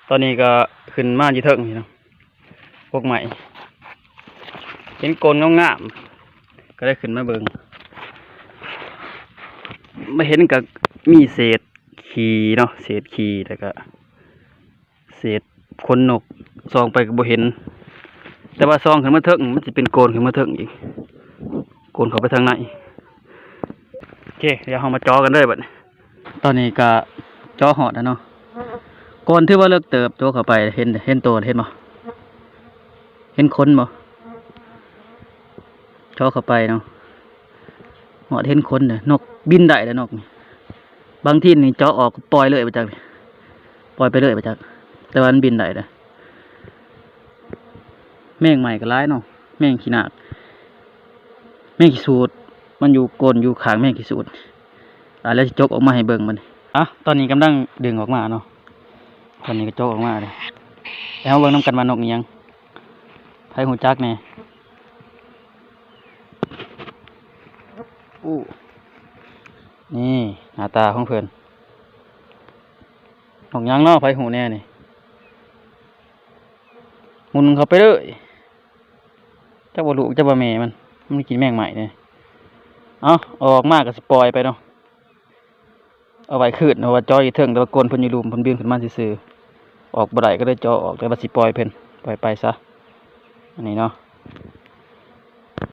ตอนนี้ก็ขึ้นมาอยู่เทิงนี่เนาะพวกใหม่เห็นโกนงามๆก็ได้ขึ้นมาเบิ่งมาเห็นกับมีเศษขี้เนาะเศษขี้แล้วก็เศษขนนกซองไปก็บ่เห็นแต่ว่าซองขึ้นมาเทิงมันจะเป็นโกนขึ้นมาเทิงอีกโกนเข้าไปทางในโอเคเดี๋ยวเรามาจ่อกันเลยบัดนี้ตอนนี้ก็จ่อหอดแล้วเนาะโกนที่ว่าเลิกเติบโตเข้าไปเห็นตัวเห็นบ่เห็นขนบ่จ่อเข้าไปเนาะหอดเห็นขนเนี่ยนกบินได้แล้วนกนี่บางที่นี่จ่อออกปล่อยเลยไปจากปล่อยไปเลยไปจากแต่ว่ามันบินได้เลยแมงใหม่ก็ร้ายเนาะแมงขี้นาคแมงขี้สูดมันอยู่โกนอยู่ขางแมงขี้สูดแล้วจะจกออกมาให้เบิ่งมันตอนนี้กำลังดึงออกมาเนาะตอนนี้ก็จกออกมาเลยแล้วเบิ่งน้ำกันว่านกนี่ยังไผหูจักแน่นี่หน้าตาของเพิ่นนกยังเนาะไผหูแน่นี่หมุนเข้าไปเลยจักบ่ลูกจักบ่แม่มันกินแมงใหม่เนี่ยออกมากก็สิปล่อยไปเนาะเอาไว้คืนเพราะว่าจออยู่เทิงแต่ว่าโกนเพิ่นอยู่ลุมเพิ่นบินขึ้นมาซื่อๆออกบ่ได้ก็ได้จอออกแต่ว่าสิปล่อยเพิ่นปล่อยไปซะอันนี้เนาะ